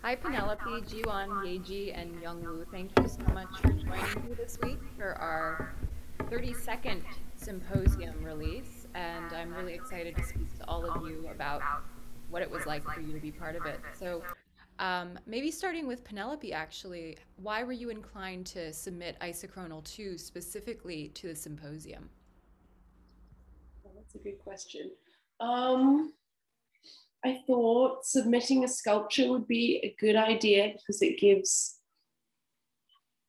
Hi, Penelope, Jihwan, Yeji, and Youngwoo. Thank you so much for joining me this week for our 32nd Symposium release. And I'm really excited to speak to all of you about what it was like for you to be part of it. So, maybe starting with Penelope, actually, why were you inclined to submit Isochronal 2 specifically to the Symposium? Well, that's a good question. Um, I thought submitting a sculpture would be a good idea because it gives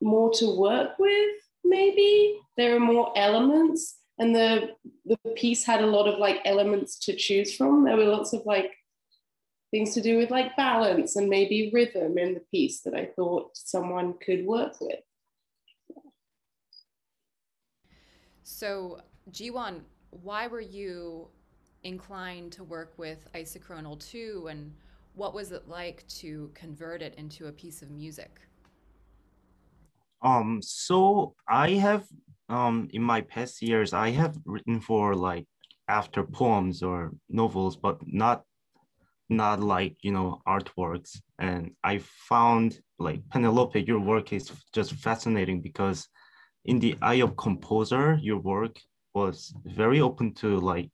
more to work with, maybe. There are more elements, and the piece had a lot of like elements to choose from. There were lots of like things to do with like balance and maybe rhythm in the piece that I thought someone could work with. So, Jiwon, why were you inclined to work with Isochronal 2, and what was it like to convert it into a piece of music? So I have in my past years I have written for like after poems or novels, but not like artworks. And I found like Penelope, your work is just fascinating because in the eye of composer, your work was very open to like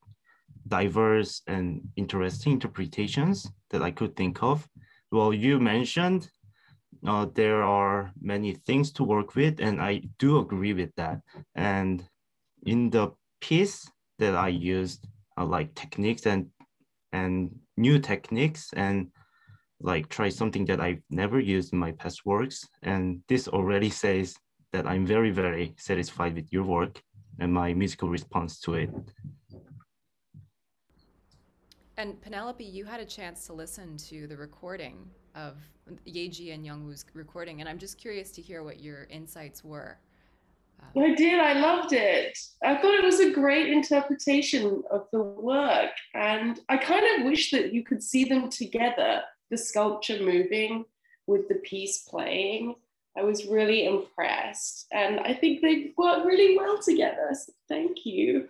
diverse and interesting interpretations that I could think of. Well, you mentioned there are many things to work with, and I do agree with that. And in the piece that I used, like techniques and new techniques, and like try something that I've never used in my past works. And this already says that I'm very, very satisfied with your work and my musical response to it. And Penelope, you had a chance to listen to the recording of Yeji and Youngwoo's recording, and I'm just curious to hear what your insights were. I did. I loved it. I thought it was a great interpretation of the work. And I kind of wish that you could see them together, the sculpture moving with the piece playing. I was really impressed. And I think they work really well together. So thank you.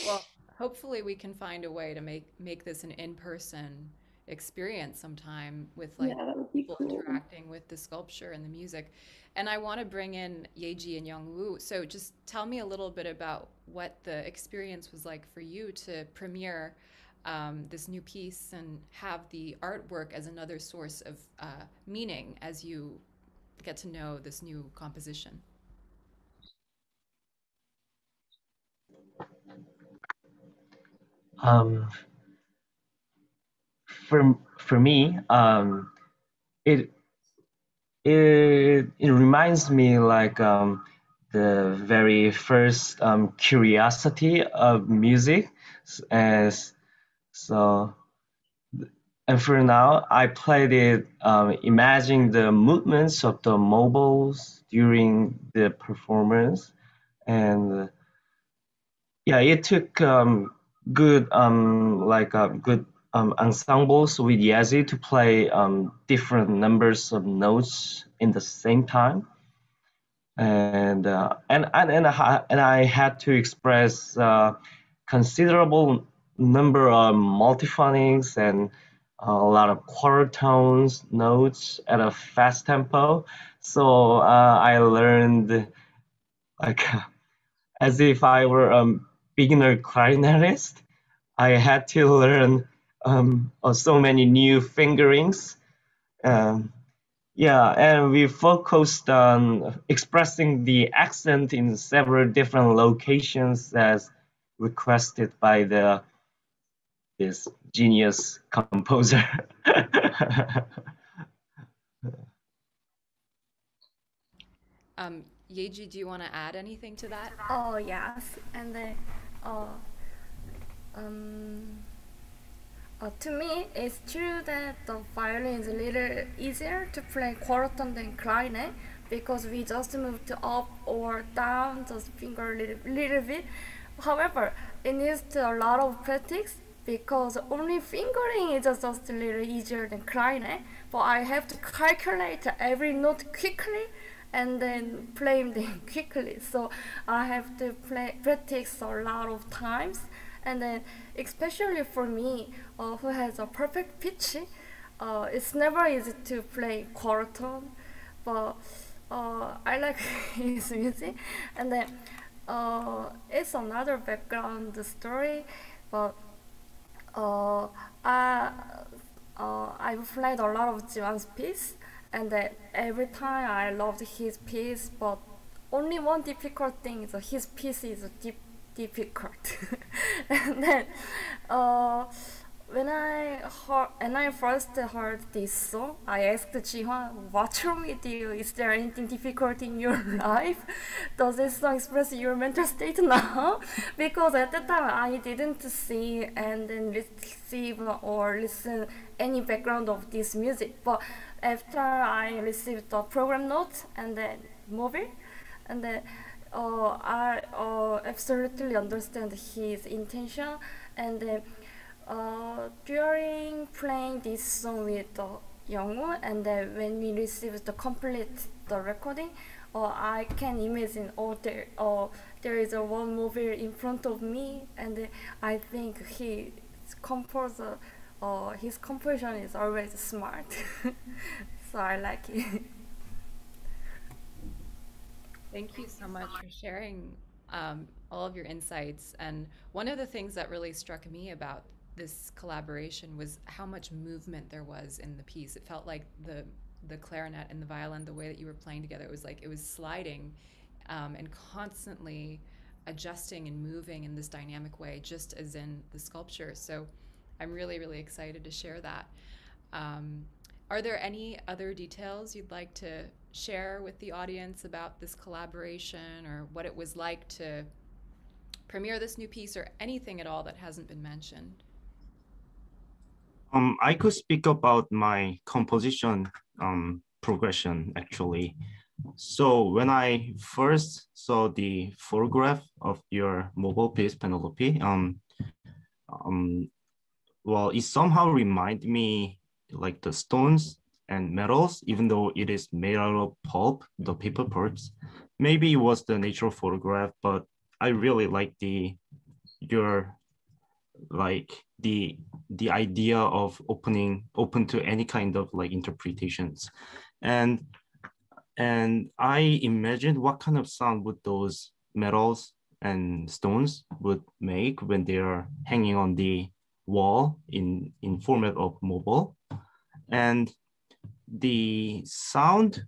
Well, hopefully we can find a way to make this an in-person experience sometime with like Yeah, that would be people cool. interacting with the sculpture and the music. And I want to bring in Yeji and Youngwoo. So just tell me a little bit about what the experience was like for you to premiere this new piece and have the artwork as another source of meaning as you get to know this new composition. Um, for me, it it reminds me like the very first curiosity of music, as so. And for now, I played it, imagining the movements of the mobiles during the performance, and yeah, it took good good ensembles with Yeji to play different numbers of notes in the same time, and I had to express considerable number of multiphonics and a lot of quarter tones notes at a fast tempo. So I learned like as if I were a beginner clarinetist. I had to learn so many new fingerings. Um, yeah, and we focused on expressing the accent in several different locations as requested by this genius composer. Yeji, do you want to add anything to that? Oh yes, and then uh, um, to me, it's true that the violin is a little easier to play quarter than clarinet because we just move to up or down, just finger a little bit. However, it needs to a lot of practice because only fingering is just a little easier than clarinet. But I have to calculate every note quickly and then play them quickly. So I have to practice a lot of times, and then especially for me, who has a perfect pitch, it's never easy to play quarter tone, but I like his music. And then it's another background story, but uh, I I've played a lot of Jiwan's piece, and every time I loved his piece, but only one difficult thing is his piece is difficult. And then uh, when I first heard this song, I asked Jihwan, "What's wrong with you? Is there anything difficult in your life? Does this song express your mental state now?" Because at the time I didn't see and then receive or listen any background of this music. But after I received the program notes and then movie, and then I absolutely understand his intention. And then during playing this song with Youngwoo, and then when we received the complete the recording, I can imagine there is a one movie in front of me, and I think his composition is always smart. So I like it. Thank you so much for sharing all of your insights. And one of the things that really struck me about this collaboration was how much movement there was in the piece. It felt like the clarinet and the violin, the way that you were playing together, it was sliding and constantly adjusting and moving in this dynamic way, just as in the sculpture. So I'm really, really excited to share that. Are there any other details you'd like to share with the audience about this collaboration, or what it was like to premiere this new piece, or anything at all that hasn't been mentioned? I could speak about my composition progression actually. So when I first saw the photograph of your mobile piece, Penelope, well, it somehow reminded me like the stones and metals, even though it is made out of pulp, the paper parts. Maybe it was the natural photograph, but I really like your like the idea of open to any kind of like interpretations. And I imagined what kind of sound would those metals and stones would make when they are hanging on the wall in format of mobile. And the sound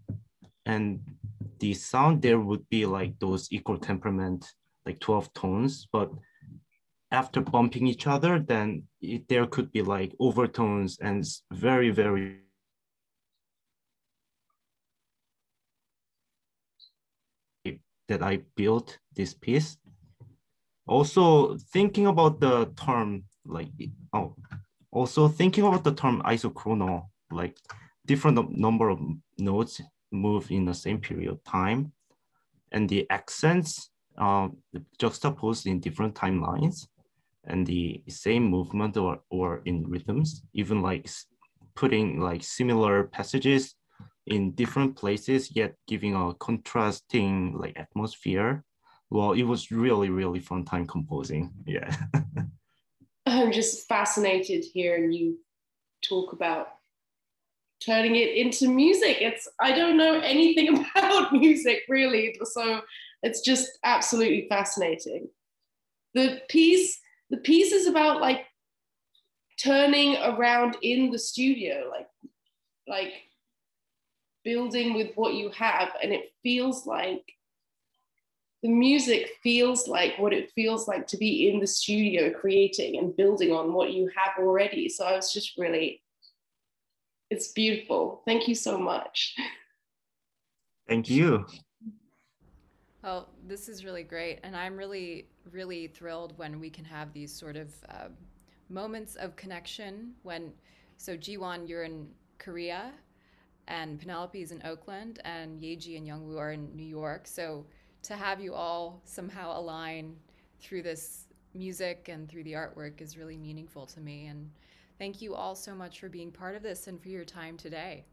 there would be like those equal temperament, like 12 tones, but after bumping each other, then there could be like overtones and very, very that I built this piece. Also thinking about the term isochronal, like different number of notes move in the same period of time, and the accents juxtaposed in different timelines, and the same movement or in rhythms, even like putting like similar passages in different places, yet giving a contrasting like atmosphere. Well, it was really, really fun time composing. Yeah. I'm just fascinated hearing you talk about turning it into music. I don't know anything about music really, so it's just absolutely fascinating. The piece is about like turning around in the studio, like building with what you have, and it feels like the music feels like what it feels like to be in the studio creating and building on what you have already. So I was just really, it's beautiful. Thank you so much. Thank you. Well, this is really great, and I'm really, really thrilled when we can have these sort of moments of connection. So Jihwan, you're in Korea, and Penelope is in Oakland, and Yeji and Youngwoo are in New York. So to have you all somehow align through this music and through the artwork is really meaningful to me. And thank you all so much for being part of this and for your time today.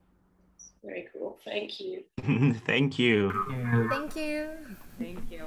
Very cool. Thank you. Thank you. Thank you. Thank you.